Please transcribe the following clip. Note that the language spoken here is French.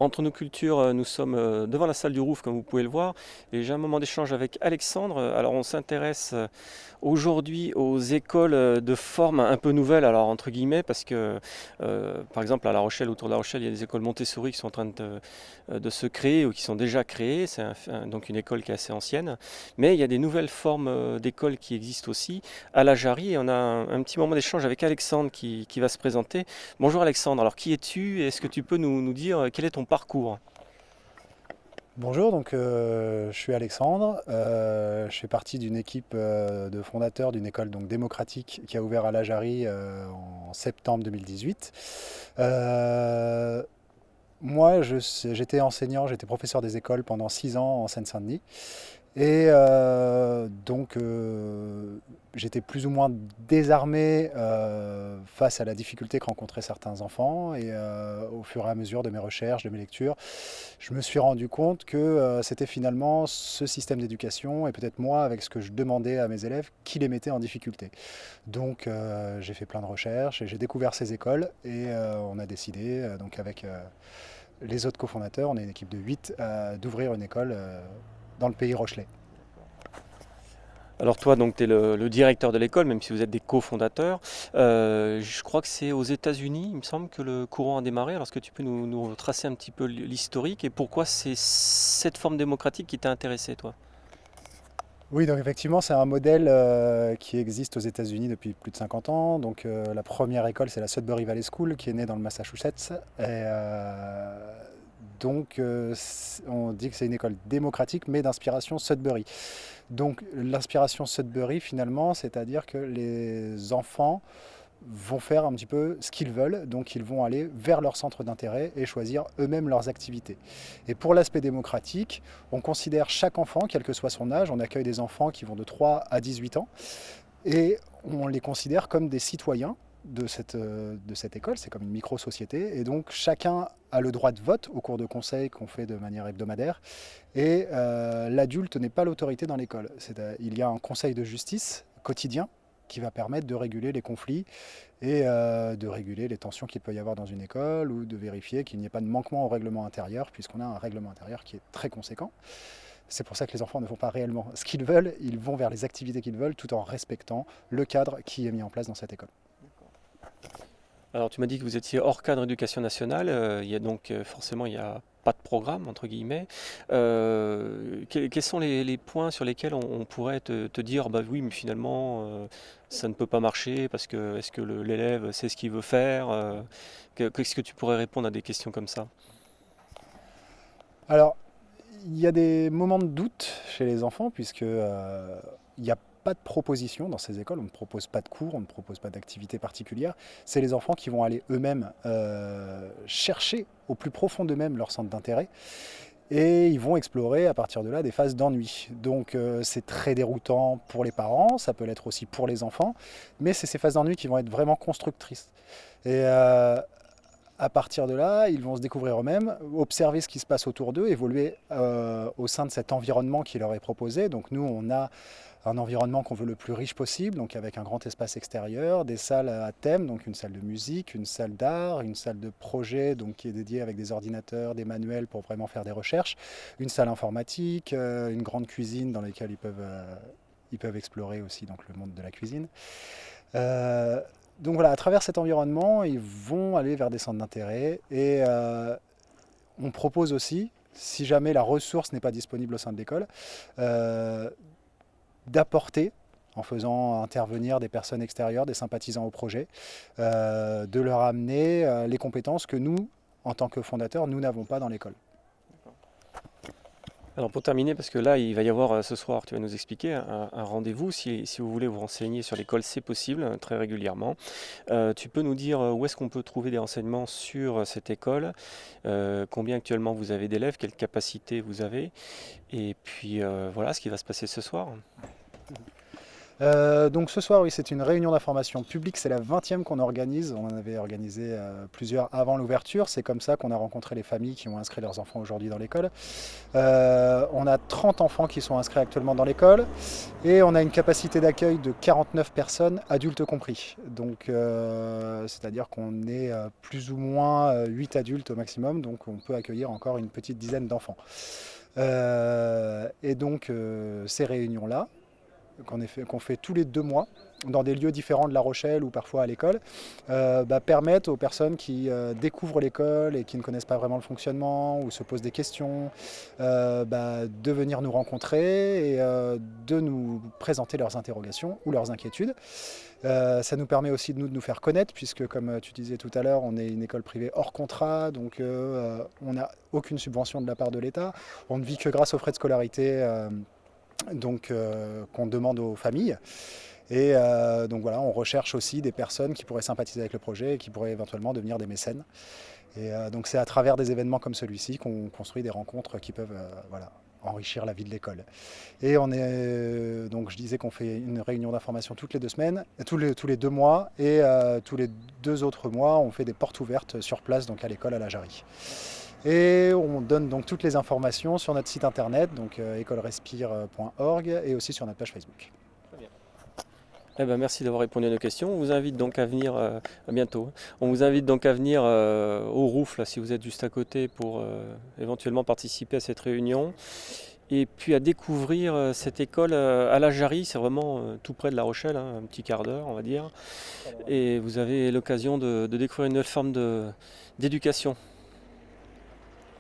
Entre nos cultures, nous sommes devant la salle du Rouf, comme vous pouvez le voir, et j'ai un moment d'échange avec Alexandre. Alors, on s'intéresse aujourd'hui aux écoles de forme un peu nouvelles, alors entre guillemets, parce que, par exemple, à La Rochelle, autour de La Rochelle, il y a des écoles Montessori qui sont en train de se créer ou qui sont déjà créées. C'est donc une école qui est assez ancienne, mais il y a des nouvelles formes d'écoles qui existent aussi à La Jarrie, et on a un petit moment d'échange avec Alexandre qui va se présenter. Bonjour Alexandre, alors qui es-tu et est-ce que tu peux nous dire quel est ton parcours? Bonjour, je suis Alexandre. Je fais partie d'une équipe de fondateurs d'une école démocratique qui a ouvert à La Jarrie en septembre 2018. Euh, J'étais enseignant, j'étais professeur des écoles pendant 6 ans en Seine-Saint-Denis. J'étais plus ou moins désarmé face à la difficulté que rencontraient certains enfants. Au fur et à mesure de mes recherches, de mes lectures, je me suis rendu compte que c'était finalement ce système d'éducation et peut-être moi, avec ce que je demandais à mes élèves, qui les mettait en difficulté. J'ai fait plein de recherches et j'ai découvert ces écoles on a décidé, avec les autres cofondateurs, on est une équipe de 8, d'ouvrir une école dans le pays rochelais. Alors toi, donc tu es le directeur de l'école, même si vous êtes des cofondateurs. Je crois que c'est aux États-Unis, il me semble, que le courant a démarré. Alors est-ce que tu peux nous tracer un petit peu l'historique et pourquoi c'est cette forme démocratique qui t'a intéressé, toi? Oui, donc effectivement, c'est un modèle qui existe aux États-Unis depuis plus de 50 ans. La première école, c'est la Sudbury Valley School, qui est née dans le Massachusetts. On dit que c'est une école démocratique, mais d'inspiration Sudbury. Donc, l'inspiration Sudbury, finalement, c'est-à-dire que les enfants vont faire un petit peu ce qu'ils veulent, donc ils vont aller vers leur centre d'intérêt et choisir eux-mêmes leurs activités. Et pour l'aspect démocratique, on considère chaque enfant, quel que soit son âge, on accueille des enfants qui vont de 3 à 18 ans, et on les considère comme des citoyens de cette école, c'est comme une micro-société, et donc chacun a le droit de vote au cours de conseils qu'on fait de manière hebdomadaire, l'adulte n'est pas l'autorité dans l'école. Il y a un conseil de justice quotidien qui va permettre de réguler les conflits de réguler les tensions qu'il peut y avoir dans une école ou de vérifier qu'il n'y ait pas de manquement au règlement intérieur, puisqu'on a un règlement intérieur qui est très conséquent. C'est pour ça que les enfants ne font pas réellement ce qu'ils veulent, ils vont vers les activités qu'ils veulent tout en respectant le cadre qui est mis en place dans cette école. Alors tu m'as dit que vous étiez hors cadre éducation nationale, il y a donc forcément il n'y a pas de programme entre guillemets. Quels sont les points sur lesquels on pourrait te dire bah oui mais finalement ça ne peut pas marcher parce que est-ce que l'élève sait ce qu'il veut faire qu'est-ce que tu pourrais répondre à des questions comme ça? Alors, il y a des moments de doute chez les enfants, il n'y a pas de proposition dans ces écoles, on ne propose pas de cours, on ne propose pas d'activité particulière. C'est les enfants qui vont aller eux-mêmes chercher au plus profond d'eux-mêmes leur centre d'intérêt et ils vont explorer à partir de là des phases d'ennui. C'est très déroutant pour les parents, ça peut l'être aussi pour les enfants, mais c'est ces phases d'ennui qui vont être vraiment constructrices. Et à partir de là, ils vont se découvrir eux-mêmes, observer ce qui se passe autour d'eux, évoluer au sein de cet environnement qui leur est proposé. Donc nous, on a un environnement qu'on veut le plus riche possible, donc avec un grand espace extérieur, des salles à thème, donc une salle de musique, une salle d'art, une salle de projet donc qui est dédiée avec des ordinateurs, des manuels pour vraiment faire des recherches, une salle informatique, une grande cuisine dans laquelle ils peuvent explorer aussi donc, le monde de la cuisine. Euh, donc voilà, à travers cet environnement, ils vont aller vers des centres d'intérêt on propose aussi, si jamais la ressource n'est pas disponible au sein de l'école, euh, d'apporter en faisant intervenir des personnes extérieures, des sympathisants au projet, de leur amener les compétences que nous, en tant que fondateurs, nous n'avons pas dans l'école. Alors pour terminer, parce que là, il va y avoir ce soir, tu vas nous expliquer, un rendez-vous. Si vous voulez vous renseigner sur l'école, c'est possible, très régulièrement. Tu peux nous dire où est-ce qu'on peut trouver des renseignements sur cette école, combien actuellement vous avez d'élèves, quelle capacité vous avez, et puis voilà ce qui va se passer ce soir. Donc ce soir, oui, c'est une réunion d'information publique. C'est la 20e qu'on organise. On en avait organisé plusieurs avant l'ouverture. C'est comme ça qu'on a rencontré les familles qui ont inscrit leurs enfants aujourd'hui dans l'école. On a 30 enfants qui sont inscrits actuellement dans l'école et on a une capacité d'accueil de 49 personnes, adultes compris. Donc c'est-à-dire qu'on est plus ou moins 8 adultes au maximum, donc on peut accueillir encore une petite dizaine d'enfants. Et donc ces réunions-là, qu'on fait tous les 2 mois dans des lieux différents de La Rochelle ou parfois à l'école, permettent aux personnes qui découvrent l'école et qui ne connaissent pas vraiment le fonctionnement ou se posent des questions, de venir nous rencontrer et de nous présenter leurs interrogations ou leurs inquiétudes. Ça nous permet aussi de nous faire connaître, puisque comme tu disais tout à l'heure, on est une école privée hors contrat, donc on n'a aucune subvention de la part de l'État. On ne vit que grâce aux frais de scolarité qu'on demande aux familles. Et donc voilà, on recherche aussi des personnes qui pourraient sympathiser avec le projet et qui pourraient éventuellement devenir des mécènes. Et donc c'est à travers des événements comme celui-ci qu'on construit des rencontres qui peuvent voilà, enrichir la vie de l'école. Et on est donc je disais qu'on fait une réunion d'information toutes les 2 semaines, tous les 2 mois, et tous les 2 autres mois, on fait des portes ouvertes sur place, donc à l'école à la Jarry. Et on donne donc toutes les informations sur notre site internet, donc écolerespire.org, et aussi sur notre page Facebook. Très bien. Eh ben, merci d'avoir répondu à nos questions. On vous invite donc à venir, à bientôt. On vous invite donc à venir au ROUF, là, si vous êtes juste à côté, pour éventuellement participer à cette réunion. Et puis à découvrir cette école à la Jarry, c'est vraiment tout près de La Rochelle, hein, un petit quart d'heure, on va dire. Et vous avez l'occasion de découvrir une nouvelle forme d'éducation.